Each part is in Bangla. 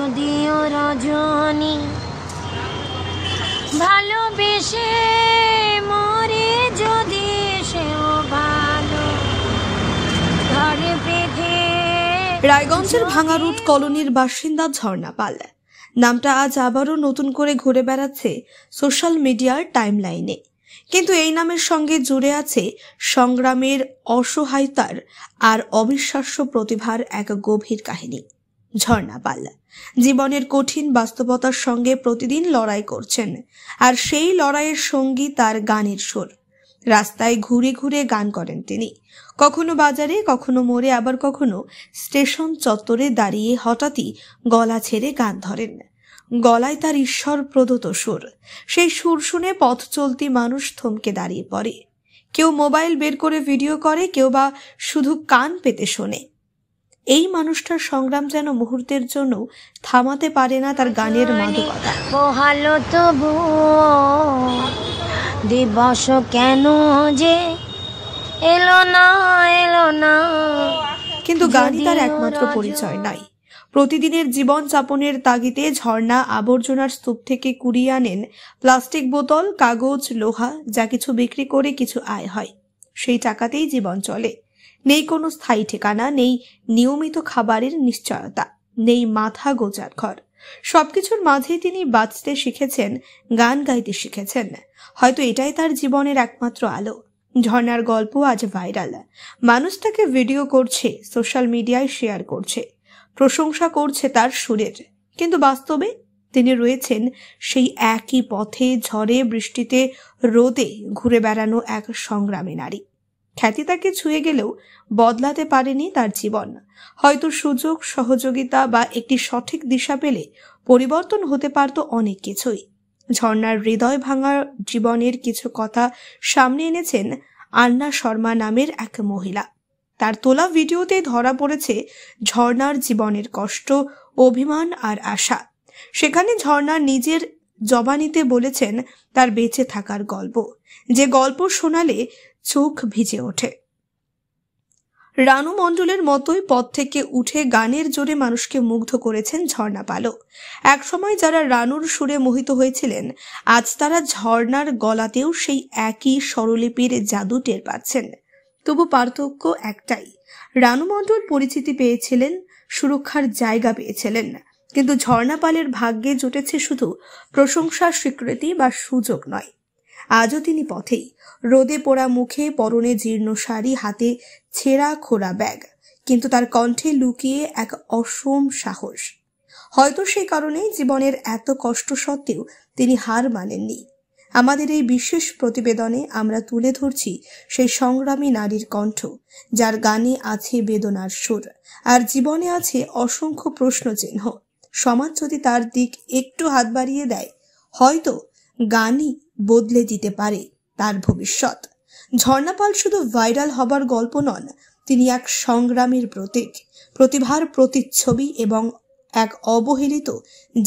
যদিও রজনী ভালোবেসে মরে যদি সেও ভালো ঘরে বেঁধে। রায়গঞ্জের ভাঙারুট কলোনির বাসিন্দা ঝর্ণা পাল। নামটা আজ আবারও নতুন করে ঘুরে বেড়াচ্ছে সোশ্যাল মিডিয়ার টাইমলাইনে। কিন্তু এই নামের সঙ্গে জুড়ে আছে সংগ্রামের, অসহায়তার আর অবিশ্বাস্য প্রতিভার এক গভীর কাহিনী। ঝর্ণা পাল জীবনের কঠিন বাস্তবতার সঙ্গে প্রতিদিন লড়াই করছেন, আর সেই লড়াইয়ের সঙ্গী তার গানের সুর। রাস্তায় ঘুরে ঘুরে গান করেন তিনি, কখনো বাজারে, কখনো মোড়ে, আবার কখনো স্টেশন চত্বরে দাঁড়িয়ে হঠাৎই গলা ছেড়ে গান ধরেন। গলায় তার ঈশ্বর প্রদত্ত সুর। সেই সুর শুনে পথ চলতি মানুষ থমকে দাঁড়িয়ে পড়ে। কেউ মোবাইল বের করে ভিডিও করে, কেউ বা শুধু কান পেতে শোনে। এই মানুষটার সংগ্রাম যেন মুহূর্তের জন্য থামাতে পারে না তার গানের মাদকতা। পোহালো তবু দিবস কেন যে এলো না এলো না। কিন্তু গানই তার একমাত্র পরিচয় নাই। প্রতিদিনের জীবন যাপনের তাগিদে ঝর্ণা আবর্জনার স্তূপ থেকে কুড়িয়ে আনেন প্লাস্টিক বোতল, কাগজ, লোহা, যা কিছু বিক্রি করে কিছু আয় হয়। সেই টাকাতেই জীবন চলে। নেই কোনো স্থায়ী ঠিকানা, নেই নিয়মিত খাবারের নিশ্চয়তা, নেই মাথা গোজার ঘর। সবকিছুর মাঝেই তিনি বাঁচতে শিখেছেন, গান গাইতে শিখেছেন। হয়তো এটাই তার জীবনের একমাত্র আলো। ঝর্ণার গল্প আজ ভাইরাল। মানুষ তাকে ভিডিও করছে, সোশ্যাল মিডিয়ায় শেয়ার করছে, প্রশংসা করছে তার সুরের। কিন্তু বাস্তবে তিনি রয়েছেন সেই একই পথে, ঝড়ে বৃষ্টিতে রোদে ঘুরে বেড়ানো এক সংগ্রামী নারী। খ্যাতি তাকে ছুঁয়ে গেলেও বদলাতে পারেনি তার জীবন। হয়তো সুযোগ, সহযোগিতা বা একটি সঠিক দিশা পেলে পরিবর্তন হতে পারত অনেক কিছুই। ঝর্ণার হৃদয় ভাঙার জীবনের কিছু কথা সামনে এনেছেন আন্না শর্মা নামের এক মহিলা। তার তোলা ভিডিওতে ধরা পড়েছে ঝর্ণার জীবনের কষ্ট, অভিমান আর আশা। সেখানে ঝর্ণা নিজের জবানিতে বলেছেন তার বেঁচে থাকার গল্প, যে গল্প শোনালে চোখ ভিজে ওঠে। রানু মণ্ডলের মতোই পথ থেকে উঠে গানের জোরে মানুষকে মুগ্ধ করেছেন ঝর্ণা পালও। একসময় যারা রানুর সুরে মোহিত হয়েছিলেন, আজ তারা ঝর্ণার গলাতেও সেই একই স্বরলিপির জাদু টের পাচ্ছেন। তবু পার্থক্য একটাই, রানু মণ্ডল পরিচিতি পেয়েছিলেন, সুরক্ষার জায়গা পেয়েছিলেন, কিন্তু ঝর্ণা পালের ভাগ্যে জুটেছে শুধু প্রশংসা, স্বীকৃতি বা সুযোগ নয়। আজও তিনি পথেই, রোদে পোড়া মুখে, পরনে জীর্ণ শাড়ি, হাতে ছেঁড়া খোড়া ব্যাগ, কিন্তু তার কণ্ঠে লুকিয়ে এক অসম সাহস। হয়তো সেই কারণেই জীবনের এত কষ্ট সত্ত্বেও তিনি হার মানেননি। আমাদের এই বিশেষ প্রতিবেদনে আমরা তুলে ধরছি সেই সংগ্রামী নারীর কণ্ঠ, যার গানে আছে বেদনার সুর, আর জীবনে আছে অসংখ্য প্রশ্নচিহ্ন। সমাজ যদি তার দিক একটু হাত বাড়িয়ে দেয়, হয়তো গানই বদলে দিতে পারে তার ভবিষ্যৎ। ঝর্ণা পাল শুধু ভাইরাল হবার গল্প নন, তিনি এক সংগ্রামের প্রতীক, প্রতিভার প্রতিচ্ছবি এবং এক অবহেলিত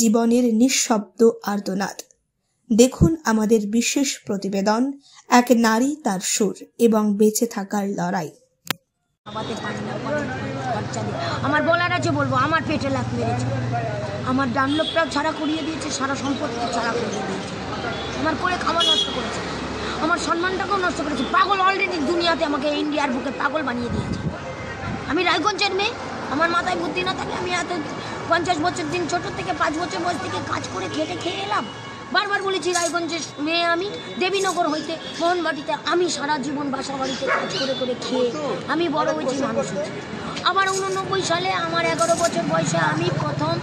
জীবনের নিঃশব্দ আর্তনাদ। দেখুন আমাদের বিশেষ প্রতিবেদন, এক নারী, তার সুর এবং বেঁচে থাকার লড়াই। আমার বলার আছে বলবো, আমার পেটে লাথ মেরেছে, আমার ডানলোকটাও ছাড়া করিয়ে দিয়েছে, সারা সম্পত্তি ছাড়া করিয়ে দিয়েছে, আমার করে খাবার নষ্ট করেছে, আমার সম্মানটাকেও নষ্ট করেছে। পাগল অলরেডি দুনিয়াতে আমাকে ইন্ডিয়ার বুকে পাগল বানিয়ে দিয়েছে। আমি রায়গঞ্জের মেয়ে, আমার মাথায় বুদ্ধি না থাকে আমি এত 50 বছর দিন ছোট থেকে 5 বছর বয়স থেকে কাজ করে খেটে খেয়ে এলাম। বারবার বলেছি রায়গঞ্জের মেয়ে আমি, দেবীনগর হইতে মোহনবাটিতে আমি সারা জীবন বাসা বাড়িতে কাজ করে করে খেয়ে আমি বড় হয়েছি, মানুষ হয়েছি। আবার 89 সালে আমার 11 বছর বয়সে আমি প্রথম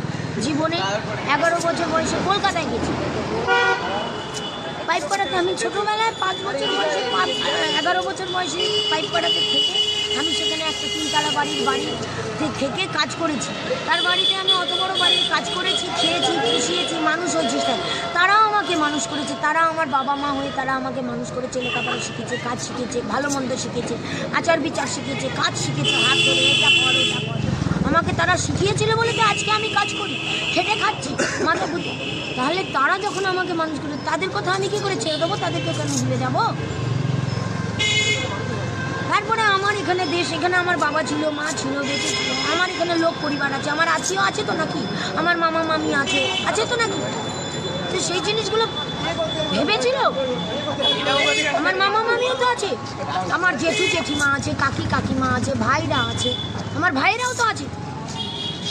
জীবনে 11 বছর বয়সে কলকাতায় গেছি পাইপ পাড়াতে। আমি ছোটোবেলায় 5 বছর বয়সে 11 বছর বয়সে পাইপ পাড়াতে থেকে আমি সেখানে একটা 3তলা বাড়িতে থেকে কাজ করেছি। তার বাড়িতে আমি অত বড় বাড়ির কাজ করেছি, খেয়েছি, পুষিয়েছি, মানুষ হয়েছি। তারাও আমাকে মানুষ করেছে, তারা আমার বাবা মা হয়ে তারা আমাকে মানুষ করেছে, লেখাপড়া শিখেছে, কাজ শিখেছে, ভালো মন্দ শিখেছে, আচার বিচার শিখেছে, কাজ শিখেছে, হাত ধরে এটা কর এটা কর। আমাকে তারা শিখিয়েছিল বলে তো আজকে আমি কাজ করি, খেটে খাচ্ছি মাথা বুঝে। তাহলে তারা যখন আমাকে মানুষ করে, তাদের কথা আমি কি করে ছেড়ে দেবো? তাদেরকে কেন ভুলে যাবো? তারপরে আমার এখানে দেশ, এখানে আমার বাবা ছিল, মা ছিল, বেঁচে ছিল, আমার এখানে লোক পরিবার আছে, আমার আছেও আছে তো নাকি, আমার মামা মামি আছে তো নাকি, তো সেই জিনিসগুলো ভেবেছিল। আমার মামা মামিও তো আছে, আমার জেঠু জেঠিমা আছে, কাকিমা আছে, ভাইরা আছে, আমার ভাইরাও তো আছে।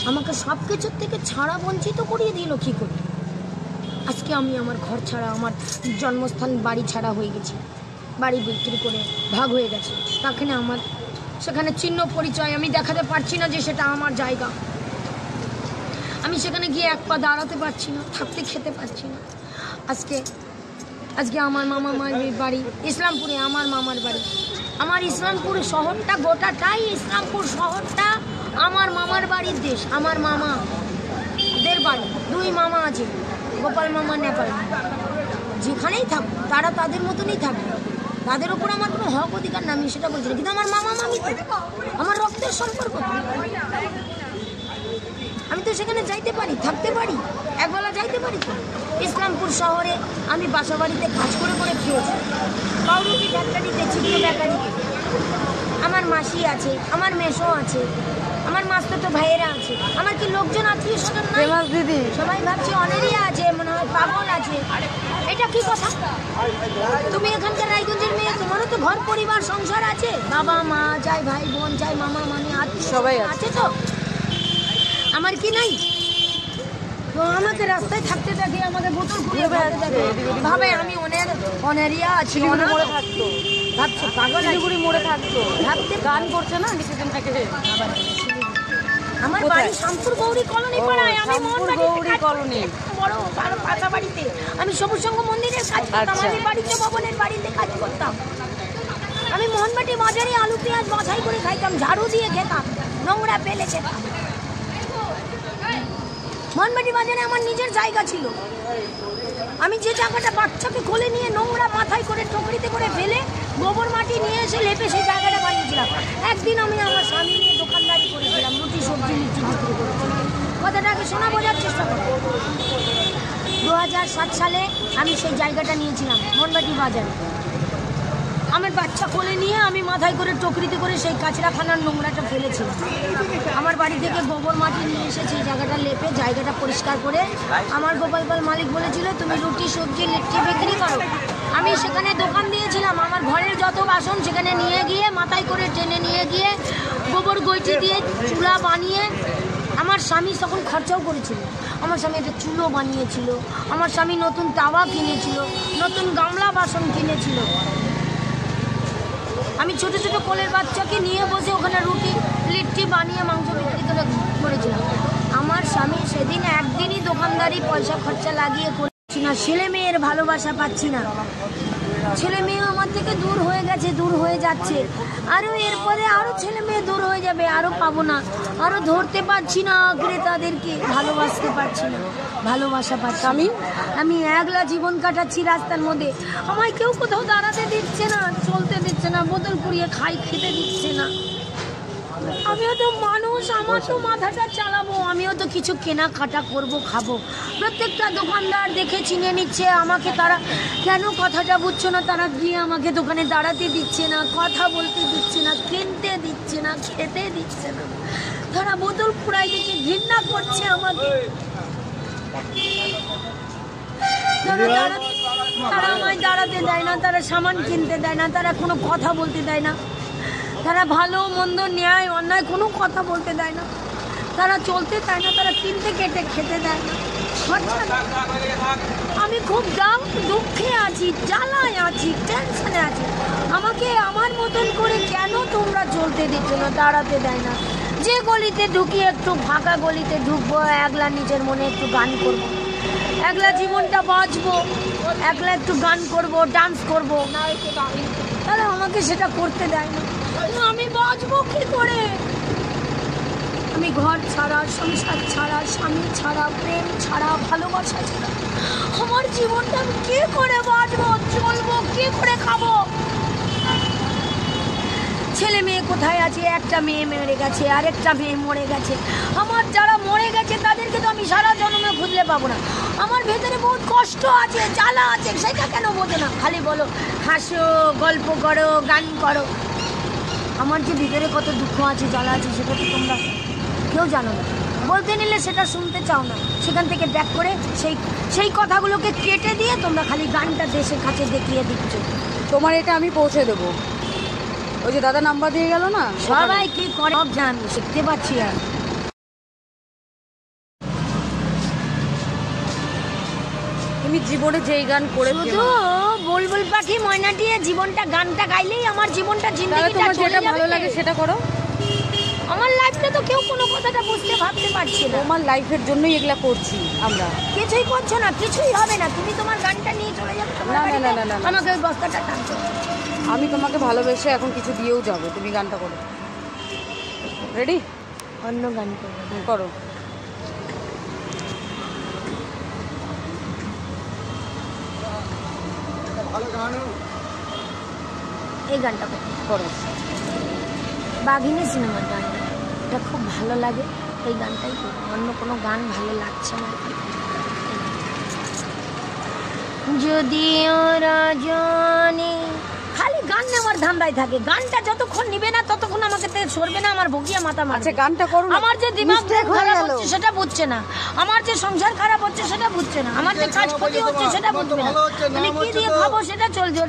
আমাকে সব কিছুর থেকে ছাড়া বঞ্চিত করিয়ে দিল কী করে? আজকে আমি আমার ঘর ছাড়া, আমার জন্মস্থান বাড়ি ছাড়া হয়ে গেছি, বাড়ি বিক্রি করে ভাগ হয়ে গেছে। তাখানে আমার সেখানে চিহ্ন পরিচয় আমি দেখাতে পারছি না যে সেটা আমার জায়গা। আমি সেখানে গিয়ে এক পা দাঁড়াতে পারছি না, থাকতে খেতে পারছি না। আজকে আমার মামা মামির বাড়ি ইসলামপুরে, আমার মামার বাড়ি, আমার ইসলামপুর শহরটা গোটাটাই, ইসলামপুর শহরটা আমার মামার বাড়ির দেশ। আমার মামাদের বাড়ি, 2 মামা আছে, গোপাল মামা, নেপাল মামা। যেখানেই থাকবো তারা তাদের মতনই থাকবে, তাদের ওপর আমার কোনো হক অধিকার না, আমি সেটা বলছি না, কিন্তু আমার মামা মামি তো আমার রক্তের সম্পর্ক। আমি তো সেখানে যাইতে পারি, থাকতে পারি, একবেলা যাইতে পারি তো। ইসলামপুর শহরে আমি বাসা বাড়িতে কাজ করে খেয়েছি, পাউরুটি ফ্যাক্টরিতে, চিত্র বেকারিতে। আমার মাসি আছে, আমার মেসো আছে, আমার মাস্তুতো ভাইয়েরা আছে, আমার কি লোকজন আত্মীয় স্বজন নাই? দিদি সবাই ভাবছে অনেরিয়া আছে, মনে হয় পাগল আছে। এটা কি কথা? তুমি এখানকার রায়গঞ্জের মেয়ে, তোমারও তো ঘর পরিবার সংসার আছে, বাবা মা, চাই ভাই বোন, চাই মামা মামি, আত্মীয় সবাই আছে তো, আমার কি নাই? তো আমাকে রাস্তায় থাকতে থাকে, আমাকে বোতল খুলে থাকতে থাকে, ভাবে আমি অনেরিয়া আছি। মোড়ে থাকতো, ভাবছো পাগল আছে? শিলিগুড়ি মোড়ে থাকতো, ভাবতে গান করছে না কিছুদিন থেকে। আমার বাড়ি শামপুর গৌরী কলোনি পাড়ায়, আমি শামপুর গৌরী কলোনি, বড় পাকা বাড়িতে আমি সবুজ সংঘ মন্দিরের কাজ করতাম, আমি বাড়িতে ভবনের বাড়িতে কাজ করতাম, আমি মোহনবাটি বাজারে আলু পেঁয়াজ বাছাই করে খাইতাম, ঝাড়ু দিয়ে খেতাম, নোংরা ফেলে খেতাম। মোহনবাটি বাজারে আমার নিজের জায়গা ছিল, আমি যে জায়গাটা বাচ্চাকে কোলে নিয়ে নোংরা মাথায় করে টুকরিতে করে ফেলে গোবর মাটি নিয়ে এসে লেপে সেই জায়গাটা বানিয়েছিলাম। একদিন আমি আমার স্বামী নিয়ে দোকানদারি করেছিলাম, রুটি সবজি লিচি বিক্রি করেছিলাম। কথাটাকে শোনা বোঝার চেষ্টা করো। 2007 সালে আমি সেই জায়গাটা নিয়েছিলাম মোহনবাটি বাজারে, আমার বাচ্চা কোলে নিয়ে আমি মাথায় করে টুকরিতে করে সেই কাঁচড়াখানার নোংরাটা ফেলেছিলাম। আমার বাড়ি থেকে গোবর মাটি নিয়ে এসে সেই জায়গাটা লেপে জায়গাটা পরিষ্কার করে আমার গোপালপাল মালিক বলেছিল তুমি রুটি সবজি লিচি বিক্রি করো। আমি সেখানে দোকান দিয়েছিলাম, আমার ঘরের যত বাসন সেখানে নিয়ে গিয়ে মাথায় করে টেনে নিয়ে গিয়ে গোবর গৈঠি দিয়ে চুলা বানিয়ে, আমার স্বামী তখন খরচাও করেছিল, আমার স্বামী একটা চুলো বানিয়েছিল, আমার স্বামী নতুন তাওয়া কিনেছিল, নতুন গামলা বাসন কিনেছিল। আমি ছোট ছোট কোলের বাচ্চাকে নিয়ে বসে ওখানে রুটি লিট্টি বানিয়ে মাংস বিক্রি করেছিলাম। আমার স্বামী সেদিন একদিনই দোকানদারি পয়সা খরচা লাগিয়ে করছি না, ছেলে মেয়ের ভালোবাসা পাচ্ছি না, ছেলে মেয়ে আমার থেকে দূর হয়ে গেছে, দূর হয়ে যাচ্ছে, আরও এরপরে আরও ছেলে মেয়ে দূর হয়ে যাবে, আরও পাবো না, আরও ধরতে পারছি না ক্রেতাদেরকে, ভালোবাসতে পারছি না, ভালোবাসা পাচ্ছি। আমি একলা জীবন কাটাচ্ছি রাস্তার মধ্যে, আমায় কেউ কোথাও দাঁড়াতে দিচ্ছে না, চলতে দিচ্ছে না, বোতল কুড়িয়ে খেতে দিচ্ছে না। আমিও তো মানুষ, আমার তো মাথাটা চালাবো, আমিও তো কিছু কেনাকাটা করব, খাবো। প্রত্যেকটা দোকানদার দেখে চিনে নিচ্ছে আমাকে, তারা কেন কথাটা বুঝছো না, তারা গিয়ে আমাকে দোকানে দাঁড়াতে দিচ্ছে না, কথা বলতে দিচ্ছে না, কিনতে দিচ্ছে না, খেতে দিচ্ছে না, তারা বোতল কুড়াই দেখে ঘৃণা করছে আমাকে। তারা আমায় দাঁড়াতে দেয় না, তারা সামান কিনতে দেয় না, তারা কোনো কথা বলতে দেয় না, তারা ভালো মন্দ ন্যায় অন্যায় কোনো কথা বলতে দেয় না, তারা চলতে দেয় না, তারা কিনতে কেটে খেতে দেয় না। আমি খুব দুঃখে আছি, জ্বালায় আছি, টেনশনে আছি। আমাকে আমার মতন করে কেন তোমরা চলতে দিচ্ছ না, দাঁড়াতে দেয় না? যে গলিতে ঢুকি একটু ফাঁকা গলিতে ঢুকবো, একলা নিজের মনে একটু গান করবো, একলা জীবনটা বাঁচবো, একলা একটু গান করবো, ডান্স করবো, তাহলে আমাকে সেটা করতে দেয় না। আমি বাঁচবো কি করে? আমি ঘর ছাড়া, সংসার ছাড়া, স্বামী ছাড়া, প্রেম ছাড়া, ভালোবাসা ছাড়া আমার জীবনটা আমি কি করে বাঁচবো, চলবো, কি করে খাবো? ছেলে মেয়ে কোথায় আছে? একটা মেয়ে মরে গেছে, আরেকটা মেয়ে মরে গেছে। আমার যারা মরে গেছে তাদেরকে তো আমি সারা জন্মে খুঁজলে পাবো না। আমার ভেতরে বহুত কষ্ট আছে, জ্বালা আছে, সেটা কেন বোঝো না? খালি বলো হাসো, গল্প করো, গান করো। আমার যে ভিতরে কত দুঃখ আছে, জ্বালা আছে, সেটা তো তোমরা কেউ জানো না। বলতে নিলে সেটা শুনতে চাও না, সেখান থেকে ব্যাক করে সেই কথাগুলোকে কেটে দিয়ে তোমরা খালি গানটা দেশের কাছে দেখিয়ে দিচ্ছ। তোমার এটা আমি পৌঁছে দেবো। ওই যে দাদা নাম্বার দিয়ে গেল না, সবাই কি করে সব জানি, শিখতে পারছি আর। তুমি জীবনে যেই গান করে শুধু বুলবুল পাখি ময়নাটি জীবনটা গানটা গাইলেই আমার জীবনটা তাহলে জিন্দগিটা তোমার চলে যেটা যাবে। ভালো লাগে সেটা করো। আমার লাইফটা তো কেউ কোনো কথাটা বুঝতে ভাবতে পারছে না। তোমার লাইফের জন্যই এগুলা করছি আমরা। কিছুই করছো না, কিছুই হবে না। তুমি তোমার গানটা নিয়ে চলে যাবে তোমার না, না, বাড়িতে, না, না, না, না। আমাকে ওই বস্তাটা টানছো। আমি তোমাকে ভালোবেসে এখন কিছু দিয়েও যাবো, তুমি গানটা করো। রেডি? অন্য গান করবো। করো। এই গানটা করবো, করো। বাঘিনী সিনেমার গান, এটা খুব ভালো লাগে, এই গানটাই করবো। অন্য কোনো গান ভালো লাগছে না। যদিও রজনী খালি গান নেওয়ার ধান্দায় থাকে, গানটা যতক্ষণ নিবে না ততক্ষণ আমাকে থেকে সরবে না, আমার বকিয়া মাথা মারবে। আচ্ছা গানটা করো না। আমার যে দিমাগ Mistake হয়ে খারাপ গেল। হচ্ছে সেটা বুঝছে না, আমার যে সংসার খারাপ হচ্ছে সেটা বুঝছে না, আমার যে কাজ ক্ষতি হচ্ছে সেটা বুঝবে না, আমি কি দিয়ে খাবো সেটা চলছে।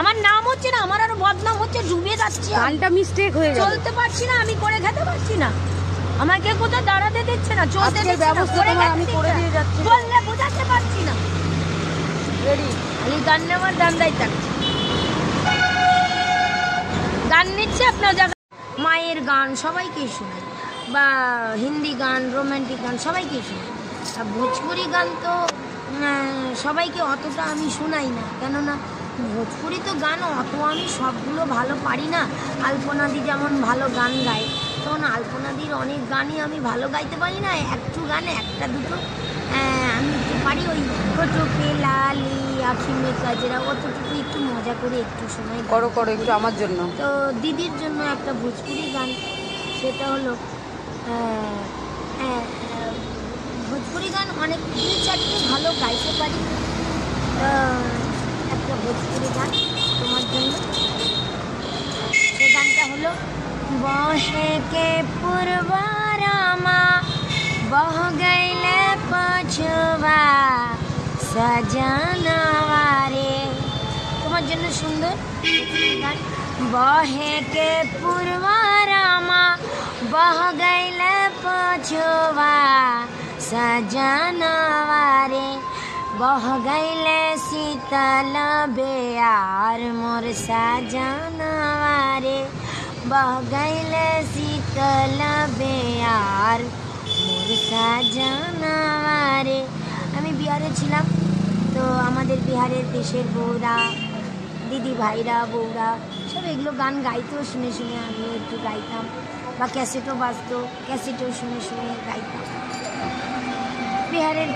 আমার নাম হচ্ছে না, আমার আরো বদনাম হচ্ছে, ডুবে যাচ্ছি, গানটা মিস্টেক হয়ে গেল। চলতে পারছি না, আমি করে খেতে পারছি না, আমাকে কোথাও দাঁড়াতে দিচ্ছে না, চলতে আজকের দিচ্ছে না, ব্যবস্থা করে তোমার খেতে আমি দিচ্ছে করে না। দিয়ে যাচ্ছি। বললে বোঝাতে পারছি না, রেডি? খালি গান নেওয়ার ধান্দায় থাকছে। গান নিচ্ছে আপনার জায়গা, মায়ের গান সবাইকেই শোনাই, বা হিন্দি গান, রোমান্টিক গান সবাইকেই শোনাই। আর ভোজপুরি গান তো সবাইকে অতটা আমি শোনাই না, কেননা ভোজপুরি তো গান অত আমি সবগুলো ভালো পারি না। আলপনাদি যেমন ভালো গান গায়, তখন আলপনাদির অনেক গানই আমি ভালো গাইতে পারি না, একটু গান একটা দুটো আমি একটু পারি। ওই ছোটোকে লালি আখি মে কাজেরা অতটুকু একটু মজা করে একটু শোনাই। করো করো একটু আমার জন্য। তো দিদির জন্য একটা ভোজপুরি গান, সেটা হলো ভোজপুরি গান অনেক তিন চারটে ভালো গাইতে পারি। একটা ভোজপুরি গান তোমার জন্য, সে গানটা হলো বহে কে পুরবারামা বহ গইলে পছুবা সজনवा রে। তোমার জন্য সুন্দর গান। বহে কে পুরবারামা বহ গইলে পছুবা সজনवा রে বহ গইলে শীতল বেয়ার মোর সজনवा রে বহ গইলে শীতল বেয়ার মোর সজনवा রে। আমি বিহারে ছিলাম, তো আমাদের বিহারের দেশের বউরা, দিদি ভাইরা, বউরা সব এগুলো গান গাইতো, শুনে শুনে আমিও একটু গাইতাম, বা ক্যাসেটও বাজতো, ক্যাসেটও শুনে শুনে গাইতাম। বিহারের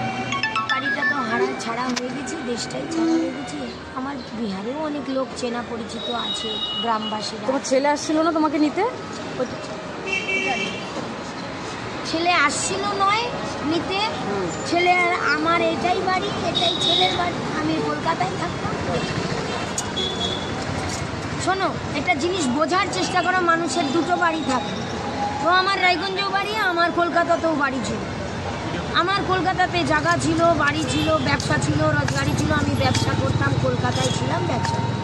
বাড়িটা তো ছাড়া হয়ে গেছে, দেশটাই ছাড়া হয়ে গেছে। আমার বিহারেও অনেক লোক চেনা পরিচিত আছে, গ্রামবাসীরা। তোমার ছেলে আসছিল না তোমাকে নিতে? ছেলে আসছিল নয় নিতে, ছেলে আমার এটাই বাড়ি, এটাই ছেলের বাড়ি, আমি কলকাতায় থাকতাম। শোনো, একটা জিনিস বোঝার চেষ্টা করো, মানুষের দুটো বাড়ি থাকে। তো আমার রায়গঞ্জেও বাড়ি, আমার কলকাতাতেও বাড়ি ছিল। আমার কলকাতাতে জায়গা ছিল, বাড়ি ছিল, ব্যবসা ছিল, রোজগারি ছিল, আমি ব্যবসা করতাম, কলকাতায় ছিলাম, ব্যবসা করতাম।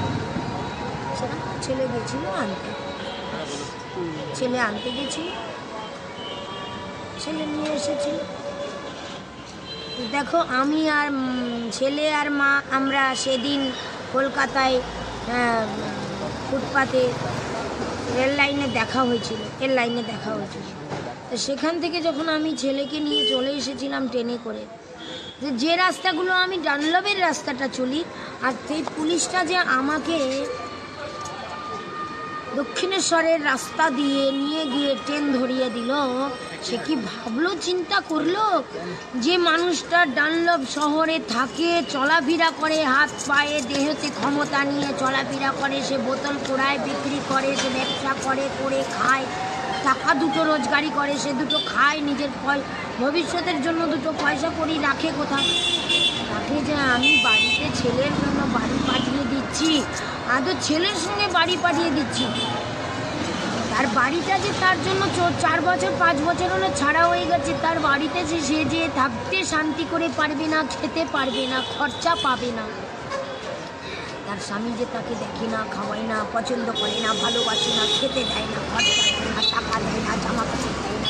ছেলে গেছিল আনতে, ছেলে আনতে গেছিল, ছেলে নিয়ে এসেছিল। দেখো, আমি আর ছেলে আর মা আমরা সেদিন কলকাতায় ফুটপাতে রেল লাইনে দেখা হয়েছিল, তো সেখান থেকে যখন আমি ছেলেকে নিয়ে চলে এসেছিলাম ট্রেনে করে, যে রাস্তাগুলো আমি ডানলবের রাস্তাটা চলি, আর সেই পুলিশটা যে আমাকে দক্ষিণেশ্বরের রাস্তা দিয়ে নিয়ে গিয়ে ট্রেন ধরিয়ে দিল, সে কি ভাবলো, চিন্তা করলো যে মানুষটা ডানলব শহরে থাকে, চলাফেরা করে, হাত পায়ে দেহতে ক্ষমতা নিয়ে চলাফেরা করে, সে বোতল পোড়ায়, বিক্রি করে, সে ব্যবসা করে, খায়, টাকা দুটো রোজগারি করে, সে দুটো খায়, নিজের ভবিষ্যতের জন্য দুটো পয়সা করি রাখে কোথায়, তাকে যে আমি বাড়িতে ছেলের জন্য বাড়ি পাঠিয়ে দিচ্ছি, আদৌ ছেলের সঙ্গে বাড়ি পাঠিয়ে দিচ্ছি, তার বাড়িটা যে তার জন্য 4 বছর 5 বছর হলো ছাড়া হয়ে গেছে, তার বাড়িতে সে যে থাকতে শান্তি করে পারবে না, খেতে পারবে না, খরচা পাবে না। তার স্বামী যে তাকে দেখে না, খাওয়ায় না, পছন্দ করে না, ভালোবাসে না, খেতে দেয় না, খরচা দেয় না, টাকা দেয় না, জামা কাপড় দেয় না।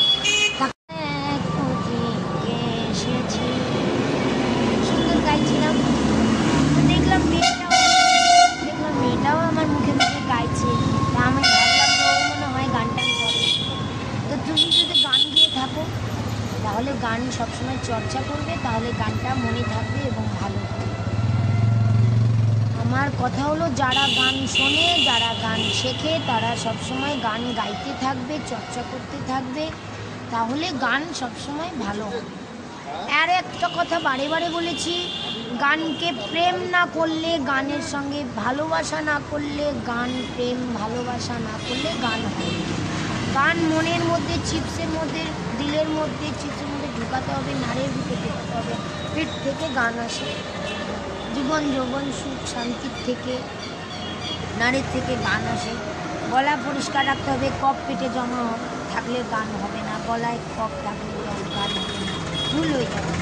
সুন্দর গাইছিলাম, দেখলাম মেয়েটাও আমার মুখে মুখে গাইছে। তা আমি ভাবলাম যে ও মনে হয় গানটা করে। তো তুমি যদি গান গেয়ে থাকো তাহলে গান সবসময় চর্চা করবে, তাহলে গানটা মনে থাকবে এবং ভালো হবে। আমার কথা হলো, যারা গান শোনে, যারা গান শেখে, তারা সবসময় গান গাইতে থাকবে, চর্চা করতে থাকবে, তাহলে গান সবসময় ভালো হবে। আর একটা কথা বারে বারে বলেছি, গানকে প্রেম না করলে, গানের সঙ্গে ভালোবাসা না করলে, গান প্রেম ভালোবাসা না করলে গান হয় না। গান মনের মধ্যে, চিপসের মধ্যে, দিলের মধ্যে, চিপসের মধ্যে ঢুকাতে হবে, নাড়ের ভিতরে ঢুকাতে হবে। পেট থেকে গান আসে, জীবন যৌবন সুখ শান্তির থেকে, নাড়ের থেকে গান আসে। গলা পরিষ্কার রাখতে হবে, কফ পেটে জমা থাকলে গান হবে না, গলায় কফ থাকলে গান হবে না, ভুল হয়ে যাবে।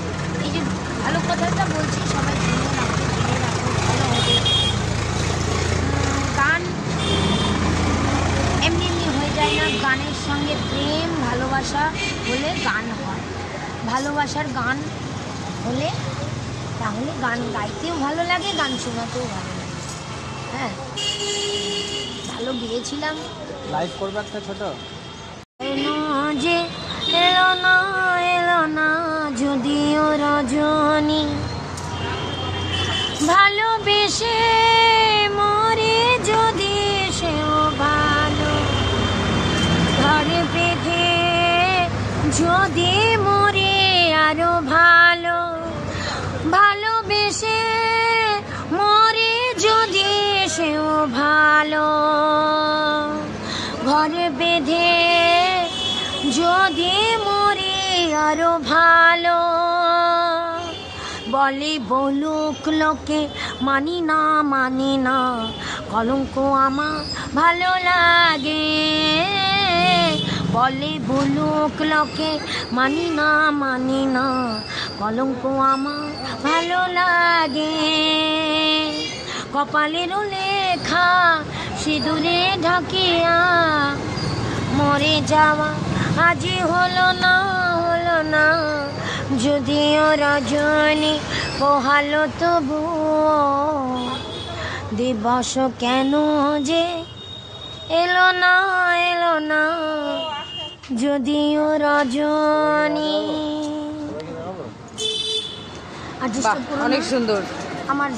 এই যে ভালো কথাটা বলছি, সবাই জেনে রাখো, ভালো হবে। গান এমনি এমনি হয়ে যায় না, গানের সঙ্গে প্রেম ভালোবাসা হলে গান হয়। ভালোবাসার গান হলে তাহলে গান গাইতেও ভালো লাগে, গান শোনাতেও ভালো লাগে। হ্যাঁ, ভালো গিয়েছিলাম। লাইভ করবে একটা ছোট। যে এলো না যদিও রজনী, ভালোবেসে মরে যদি সেও ভালো, ঘরে বেঁধে যদি মরে আরো ভালো, ভালোবেসে মরে যদি সেও ভালো, ঘরে বেঁধে যদি মরে আরো ভালো। বলে বলুক লোকে, মানি না, কলঙ্ক আমার ভালো লাগে। বলে বলুক লোকে, মানি না, কলঙ্ক আমার ভালো লাগে। কপালেরও লেখা সিঁদুরে ঢাকিয়া মরে যাওয়া আজি হলো না, যদিও রজনী পোহালো তবু দিবস কেন যে এলো না, যদিও রজনী। অনেক সুন্দর। আমার